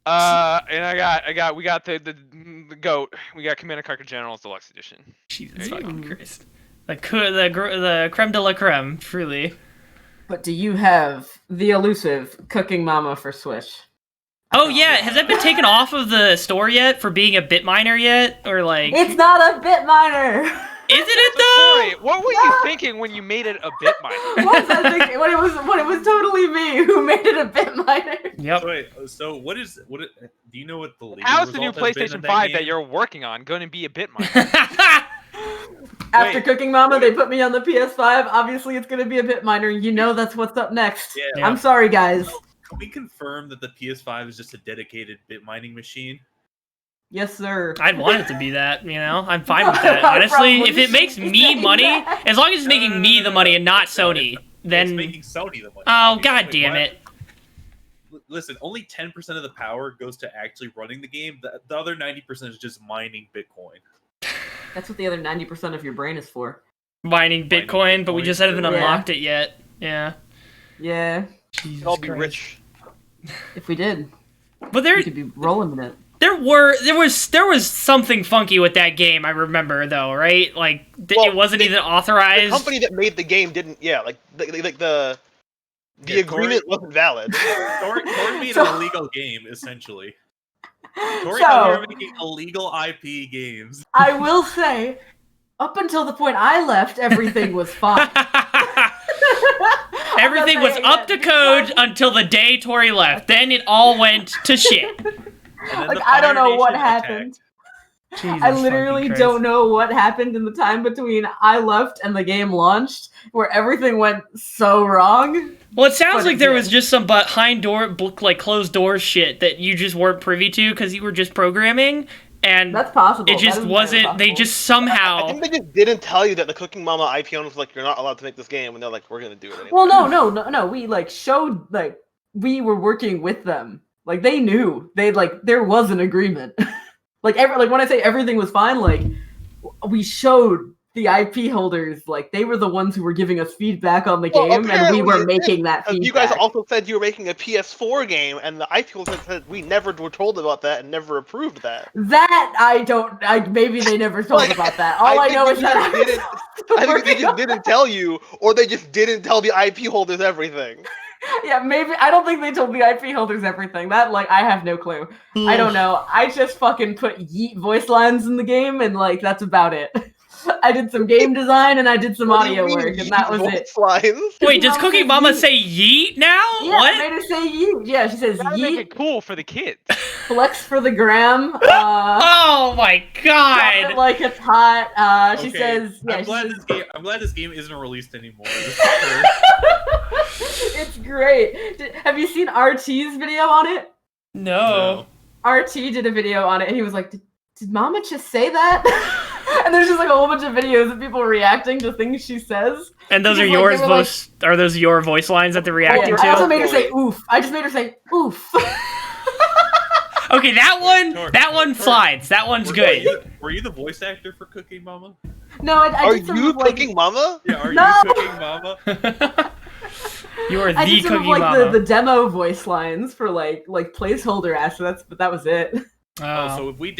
And we got the GOAT. We got Commander Carter General's Deluxe Edition. Jesus fucking Christ. The creme de la creme, truly. But do you have the elusive Cooking Mama for Switch? Oh yeah, has that been taken off of the store yet for being a bit miner yet? Or like... It's not a bit miner! Isn't it So, though? Corey, what were you thinking when you made it a bit miner? What was I thinking? When it was totally me who made it a bit miner. Yep. So wait, so what? Do you know what the legal How's the new result has been in PlayStation 5 game? that you're working on going to be a bit miner? After Wait. Cooking Mama, they put me on the PS5. Obviously, it's gonna be a bit miner. You know that's what's up next. Yeah. I'm sorry, guys. Can we confirm that the PS5 is just a dedicated bit mining machine? Yes, sir. I'd want it to be that, you know? I'm fine with that. I Honestly, probably if it makes shouldn't me say money, that. as long as it's making me the money and not Sony, It's then... making Sony the money. Oh, obviously. god Like, damn why- it. Listen, only 10% of the power goes to actually running the game. The other 90% is just mining Bitcoin. That's what the other 90% of your brain is for. Mining Bitcoin, but we Bitcoin, just haven't yeah. unlocked it yet. Yeah. Yeah, Jesus I'll be Christ. rich. if we did, But there we could be rolling in it. there was something funky with that game, I remember though, right? Like Well, it wasn't even The authorized. company that made the game didn't. Yeah, like the Yeah, agreement wasn't valid. Tori made So- an illegal game, essentially. Tori So- thought we were making illegal IP games. I will say, up until the point I left, everything was fine. Everything I'm was not up to saying code that. until the day Tori left. Then it all went to shit. And then Like, the I don't Fire know what Nation happened. attacked. Jesus I literally fucking don't Christ. know what happened in the time between I left and the game launched, where everything went so wrong. Well, it sounds But like it there did. was just some behind door, like closed doors shit that you just weren't privy to because you were just programming, and That's possible. it just That is very wasn't. They possible. just I somehow. think they just didn't tell you that the Cooking Mama IP owner was like, you're not allowed to make this game, and they're like, we're gonna do it anyway. Well, no. We like showed like we were working with them. Like they knew they like there was an agreement. like when I say everything was fine, like we showed the IP holders like they were the ones who were giving us feedback on the Well, game, and we apparently were it making that feedback. You guys also said you were making a PS4 game, and the IP holder said we never were told about that and never approved that. That I don't. Maybe they never told Like, about that. All I think know they is that just didn't. I think they working just on- didn't tell you, or they just didn't tell the IP holders everything. Yeah, maybe I don't think they told the IP holders everything. That like I have no clue. I don't know. I just fucking put yeet voice lines in the game, and like that's about it. I did some game design and I did some What do you audio mean, work, and that was voice it. lines? Wait, does Mama Cookie says Mama yeet. say yeet now? Yeah, I What? made her say yeet. Yeah, she says Gotta make yeet, it cool for the kids. flex for the gram. Oh my Drop god! it like it's hot. She Okay, says, yeah, I'm she glad says, I'm glad this game isn't released anymore. This is for- it's great. Have you seen RT's video on it? No. RT did a video on it, and he was like, did Mama just say that? And there's just like a whole bunch of videos of people reacting to things she says. And those are Because, like, yours they were, like- voice? Are those your voice lines that they're reacting I also to? made her say oof. I just made her say oof. Okay, that Tor- one slides. That one's good. Were you the voice actor for Cooking Mama? No, I Are did some you of, like, Cooking Mama? Yeah, are No! you Cooking Mama? You are I the did some of Cookie like Mama. the demo voice lines for like placeholder assets, but that was it. So if we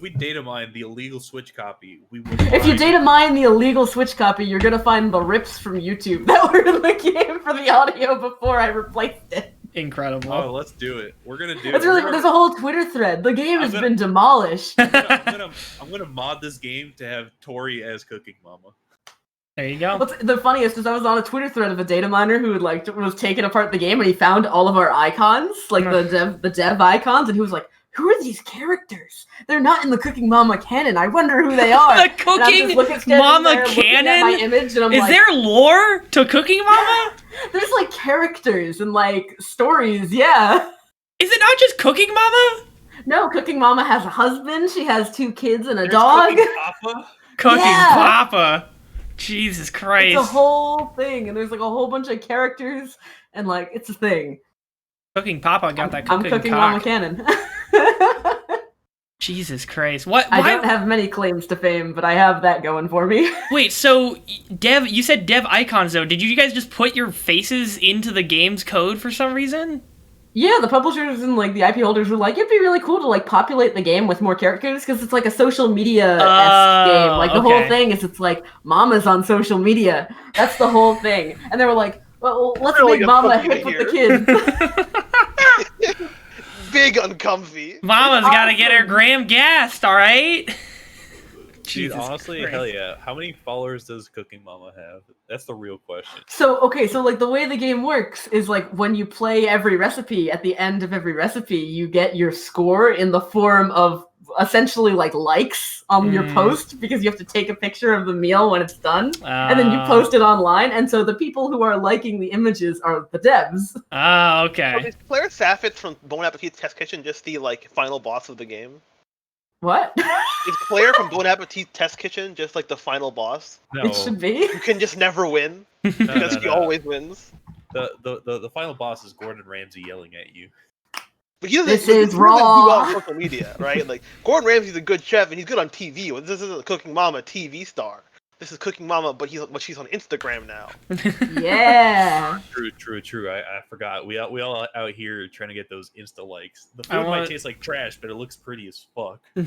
data mine the illegal Switch copy, we will. If you data mine the illegal Switch copy, you're gonna find the rips from YouTube that were in the game for the audio before I replaced it. Incredible. Oh, let's do it. We're gonna do That's it. really there's a whole Twitter thread. The game has been demolished. I'm gonna mod this game to have Tori as Cooking Mama. There you go. What's the funniest is I was on a Twitter thread of a data miner who was taking apart the game and he found all of our icons, like the dev icons, and he was like, "Who are these characters? They're not in the Cooking Mama canon. I wonder who they are." The Cooking Mama canon? My image, and I'm Is like, there lore to Cooking Mama? There's like characters and like stories, yeah. Is it not just Cooking Mama? No, Cooking Mama has a husband. She has 2 kids and a dog. Cooking Papa. Cooking Yeah. Papa. Jesus Christ. It's a whole thing, and there's like a whole bunch of characters, and like it's a thing. Cooking Papa got that I'm cooking Cooking cock. Mama canon. Jesus Christ. What? I Why? don't have many claims to fame, but I have that going for me. Wait, so you said dev icons though. Did you guys just put your faces into the game's code for some reason? Yeah, the publishers and like the IP holders were like, it'd be really cool to like populate the game with more characters because it's like a social media-esque game. Like the whole thing is it's like Mama's on social media. That's the whole thing. And they were like, well, let's Really make Mama uncomfy hip with the here. kids. Big uncomfy. Mama's gotta get her gram gassed, all right? Dude, Jesus honestly, Christ. hell yeah. How many followers does Cooking Mama have? That's the real question. So like the way the game works is like when you play every recipe, at the end of every recipe, you get your score in the form of essentially like likes on your post because you have to take a picture of the meal when it's done and then you post it online, and so the people who are liking the images are the devs. Oh, okay. So is Claire Saffitz from Bon Appetit Test Kitchen just the like final boss of the game? What? Is Claire from Bon Appetit Test Kitchen just like the final boss? No, It should be. You can just never win because he always wins. the final boss is Gordon Ramsay yelling at you. But he doesn't, This he is doesn't do well raw. on social media, right? Like Gordon Ramsay's a good chef and he's good on TV. Well, this isn't a Cooking Mama TV star. This is Cooking Mama, but she's on Instagram now. Yeah. True. I forgot. We all out here trying to get those Insta likes. The food might taste like trash, but it looks pretty as fuck. Eat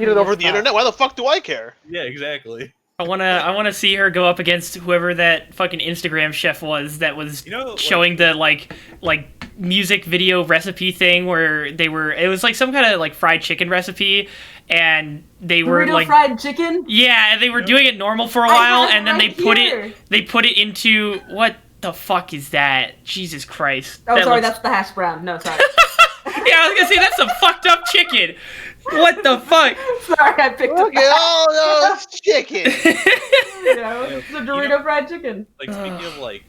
it over the internet. Why the fuck do I care? Yeah, exactly. I wanna see her go up against whoever that fucking Instagram chef was that was showing the like music video recipe thing where it was like some kind of like fried chicken recipe, and they were Burrito like fried chicken. Yeah, and they were doing it normal for a I while, have it and then right they put it into what the fuck is that? Jesus Christ! Oh, That sorry, looks- that's the hash brown. No, sorry. Yeah, I was gonna say that's some fucked up chicken. What the fuck? Sorry, I picked Okay, it. oh no, it's chicken. It's a Dorito fried chicken. Like speaking of like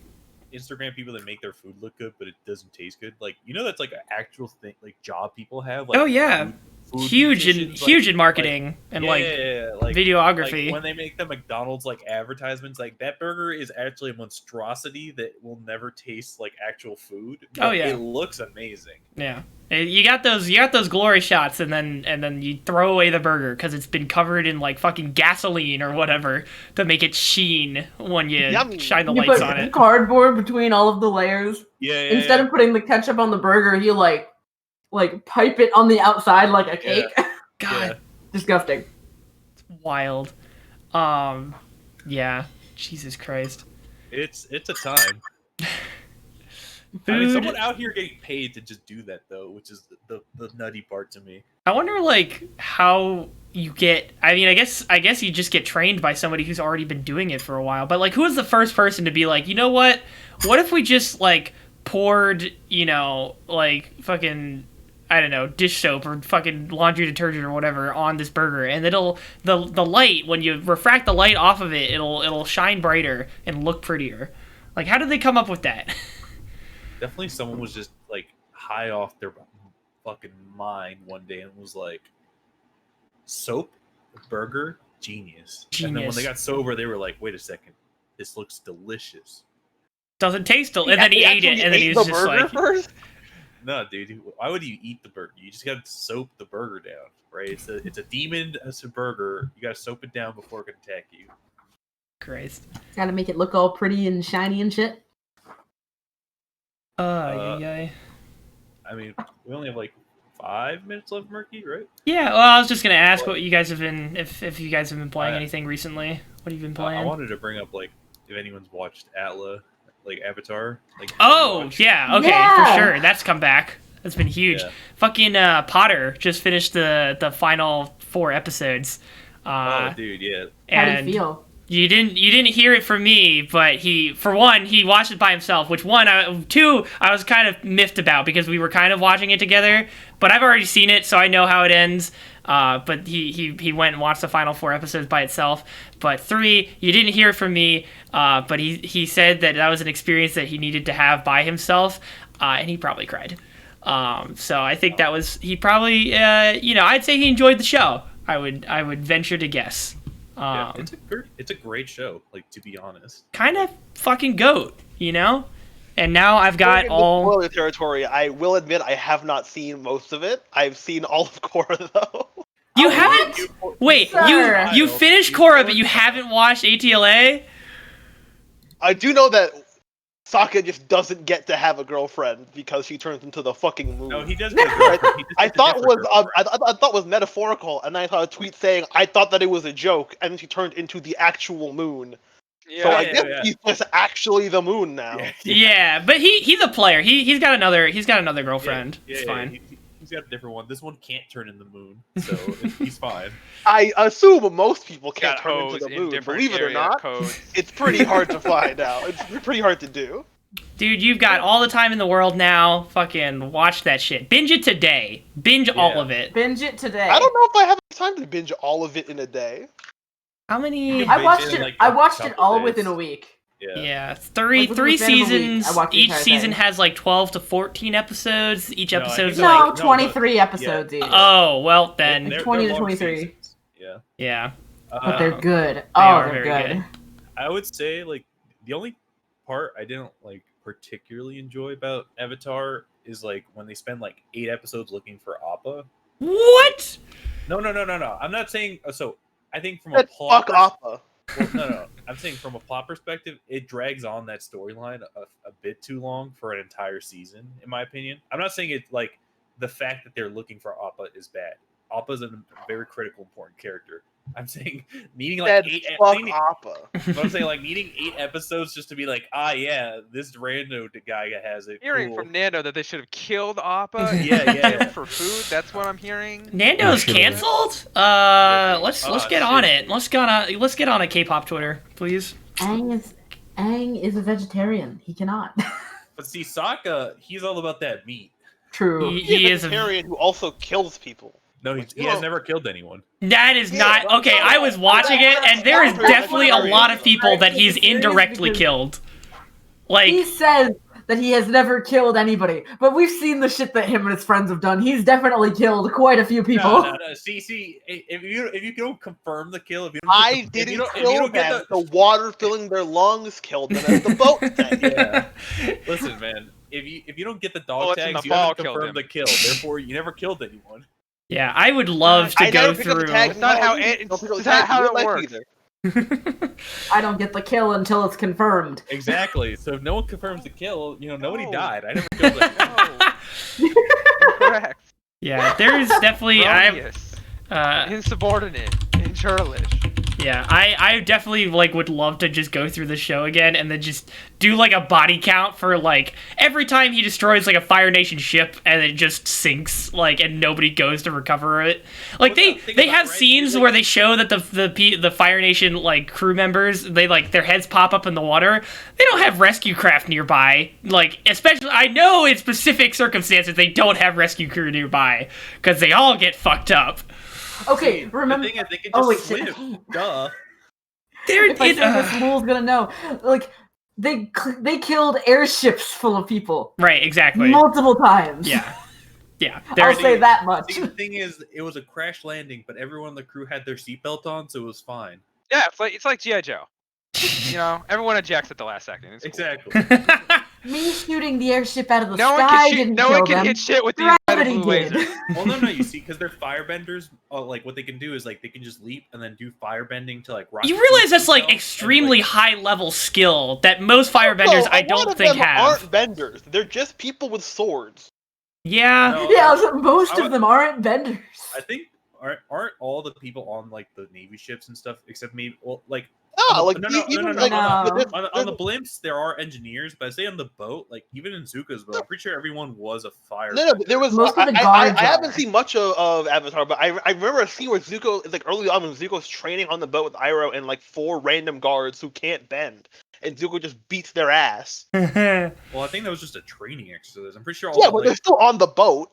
Instagram people that make their food look good, but it doesn't taste good. Like that's like an actual thing, like job people have. Like, Oh yeah, food huge beauticians, in marketing and like videography. Like, when they make the McDonald's like advertisements, like that burger is actually a monstrosity that will never taste like actual food. Oh, yeah. it looks amazing. Yeah, you got those glory shots, and then you throw away the burger because it's been covered in like fucking gasoline or whatever to make it sheen when you Yummy. shine the You lights put on it. cardboard between all of the layers. Yeah. Instead of putting the ketchup on the burger, you like pipe it on the outside like a cake. God, Disgusting. wild. Yeah, Jesus Christ. It's a time. Food. I mean, someone out here getting paid to just do that though, which is the nutty part to me. I wonder like how you get. I mean, I guess you just get trained by somebody who's already been doing it for a while. But like, who was the first person to be like, you know what? What if we just like poured, like fucking, I don't know, dish soap or fucking laundry detergent or whatever on this burger, and the light, when you refract the light off of it, it'll shine brighter and look prettier. Like, how did they come up with that? Definitely someone was just like high off their fucking mind one day and was like, soap, burger, genius. And then when they got sober, they were like, wait a second, this looks delicious. Doesn't taste and then he ate it, and then he was just like, first? No, dude, why would you eat the burger? You just gotta soap the burger down, right? It's a demon as a burger. You gotta soap it down before it can attack you. Christ. Gotta make it look all pretty and shiny and shit. Yeah. I mean, we only have like 5 minutes left, Murky, right? Yeah, well, I was just gonna ask what you guys have been, if you guys have been playing I- anything recently. What have you been I playing? wanted to bring up like if anyone's watched like Avatar. Like Oh, rewatch. yeah, okay, Yeah. for sure. That's come back. That's been huge. Yeah. Fucking Potter just finished the final 4 episodes. Oh, dude, yeah. How do And you feel? you didn't hear it from me, but he watched it by himself. Which two I was kind of miffed about because we were kind of watching it together. But I've already seen it, so I know how it ends. But he went and watched the final 4 episodes by itself. But 3, you didn't hear it from me. But he said that was an experience that he needed to have by himself, and he probably cried. So I think that was he probably I'd say he enjoyed the show. I would venture to guess. Yeah, it's a great show. Like, to be honest, Kind of fucking goat, And now I've got Going into all. spoiler territory. I will admit I have not seen most of it. I've seen all of Korra though. You haven't? Wait, Sir. you finished Korra, but you haven't watched ATLA? I do know that Sokka just doesn't get to have a girlfriend because she turns into the fucking moon. no, he does. Get a girlfriend. He just I gets a thought different was girlfriend. I thought was metaphorical, and then I saw a tweet saying I thought that it was a joke, and then she turned into the actual moon. Yeah, So I yeah, guess yeah. he's just actually the moon now. Yeah, but he's a player. He's got another girlfriend. Yeah, It's yeah, fine. he's got a different one. This one can't turn in the moon, so he's fine. I assume most people can't got turn hoes into the in moon. different Believe it or area not, codes. it's pretty hard to find out. It's pretty hard to do. Dude, you've got all the time in the world now. Fucking watch that shit. Binge it today. Binge all Yeah. of it. Binge it today. I don't know if I have time to binge all of it in a day. How many? I watched Binge in, it. like, I a watched it couple all days. within a week. Yeah. Yeah, Like, three within the span of a week, seasons. I watched the Each entire season thing. has like 12 to 14 episodes. Each No, I episode's think like. No, no, 23 episodes each. Oh well, then. They're- They're 20 to long 23. seasons. Yeah. Yeah. But they're good. They Oh, are they're very good. good. I would say like the only part I didn't like particularly enjoy about Avatar is like when they spend like 8 episodes looking for Appa. What? No. I'm not saying so. I think from a Said plot fuck Appa. well, no. I'm saying from a plot perspective, it drags on that storyline a bit too long for an entire season, in my opinion. I'm not saying it like the fact that they're looking for Appa is bad. Appa's a very critical, important character. I'm saying needing like Said 8. fuck Needing, Appa. but I'm saying like needing 8 episodes just to be like, yeah, this rando guy has it. Hearing Cool. from Nando that they should have killed Appa Yeah. for food. That's what I'm hearing. Nando's Sure. canceled? Let's get on it. Let's get on a K-pop Twitter, please. Aang is a vegetarian. He cannot. But see, Sokka, he's all about that meat. True. He is a. vegetarian who also kills people. No, he has never killed anyone. That is Yeah, not well, okay. no, I was watching it, and there is that's definitely a hilarious. lot of people that he's It's hilarious indirectly because- killed. He Like, says that he has never killed anybody, but we've seen the shit that him and his friends have done. He's definitely killed quite a few people. No. See, if you don't confirm the kill, if you don't, I if you didn't don't- if you kill don't get them. The water filling their lungs killed them, as the boat said. Yeah. Listen, man. If you don't get the dog Bullets in tags, the you haven't ball killed confirmed him. the kill. Therefore, you never killed anyone. yeah, I would love to I go never picked up the through. tags. It's not No, how you it- don't pick up it's the not tags how in it life works. either. I don't get the kill until it's confirmed. Exactly. So if no one confirms the kill, nobody No. died. I never killed anyone. No. Incorrect. Yeah, there's definitely. Erroneous. Uh, Insubordinate. Churlish. Yeah, I definitely like would love to just go through the show again and then just do like a body count for like every time he destroys like a Fire Nation ship and it just sinks like and nobody goes to recover it. Like Well, no, think they about have it, right? scenes Like- where they show that the Fire Nation like crew members they like their heads pop up in the water. They don't have rescue craft nearby. Like especially I know in specific circumstances they don't have rescue crew nearby because they all get fucked up. Okay, remember. The thing is, they can just Oh wait, shit, I swim. can't. Duh. If I say this, Lul's gonna know. Like they killed airships full of people Right, exactly. multiple times. Yeah. Yeah. I'll There's say that much. See, the thing is, it was a crash landing, but everyone on the crew had their seatbelt on, so it was fine. Yeah, it's like G.I. Joe. Everyone ejects at the last second. It's cool. Exactly. Me shooting the airship out of the No one sky can shoot. didn't No kill one can them. hit shit with these But he blue did. laser. Well, no, you see, because they're firebenders. Like what they can do is like they can just leap and then do firebending to like. You realize that's like themselves, extremely and, like, high level skill that most firebenders No, I a lot don't of think them have. aren't benders. They're just people with swords. Yeah. No, Yeah, most I of them aren't benders. I think aren't all the people on like the Navy ships and stuff except maybe like. No, like no, even no. On the blimps, there are engineers, but I say on the boat, like even in Zuko's boat, I'm pretty sure everyone was a fire. No, there was. Most of the I guards haven't are. seen much of Avatar, but I remember a scene where Zuko, like early on, when Zuko's training on the boat with Iroh and like 4 random guards who can't bend, and Zuko just beats their ass. Well, I think that was just a training exercise. I'm pretty sure. Yeah, but they're still on the boat.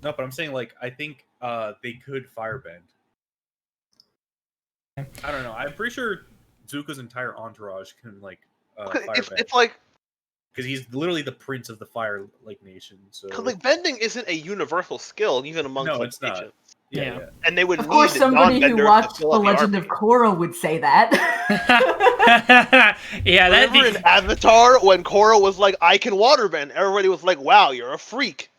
No, but I'm saying like I think they could firebend. I don't know. I'm pretty sure Zuko's entire entourage can like firebend. It's like because he's literally the prince of the fire like nation. So like bending isn't a universal skill even amongst no, like, it's not. nations. Yeah. And they would Of course, need somebody who non-benders to watched fill The up the Legend army. of Korra would say that. Yeah, that'd Remember be. in Avatar when Korra was like, "I can waterbend," everybody was like, "Wow, you're a freak."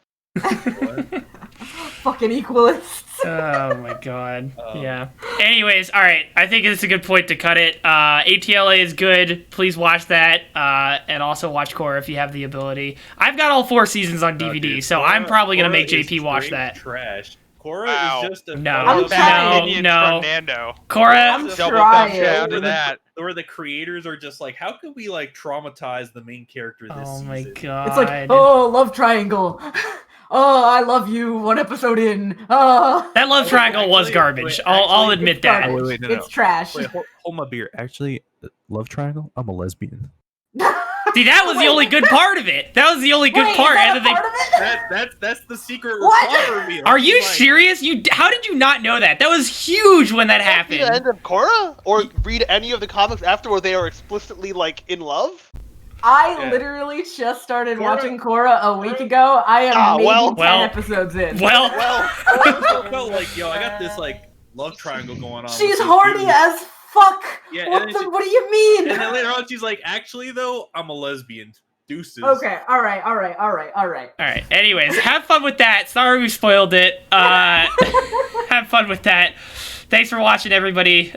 Fucking equalists. Oh my god. Yeah. Anyways, alright. I think it's a good point to cut it. ATLA is good. Please watch that. And also watch Korra if you have the ability. I've got all 4 seasons on DVD, Dude, so Korra- I'm probably going to Korra make is JP watch straight that. Trash. Korra Wow. is just a No, I'm trying. Opinions no. from Nando. Korra, I'm Double trying. thumbs down to that. Where the creators are just like, how could we like traumatize the main character this oh season? my god. It's like, oh, love triangle. Oh, I love you. 1 episode in. Oh, That love triangle was Actually- garbage. wait, I'll actually- admit it's that. garbage. Wait, no, It's trash. Wait, hold my beer. Actually, love triangle. I'm a lesbian. See, that was the only good part of it. That was the only good Wait, part. Is that And a then they- part of it? That's the secret What? plot reveal. Are you Like, serious? How did you not know that? That was huge when that See the happened. end of Korra, or read any of the comics after where they are explicitly like in love. I Yeah. literally just started Korra- watching Korra a week ago. I am Ah, maybe well- 10 episodes in. Well, Well, I felt like, yo, I got this like love triangle going on. She's with this horny dude. as fuck. Yeah, and What, then she- what do you mean? And then later on, she's like, actually though, I'm a lesbian. Deuces. Okay, all right. all right. Anyways, have fun with that. Sorry we spoiled it. Have fun with that. Thanks for watching, everybody.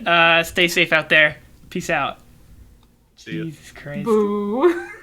Stay safe out there. Peace out. See ya. Jesus Christ. Boo.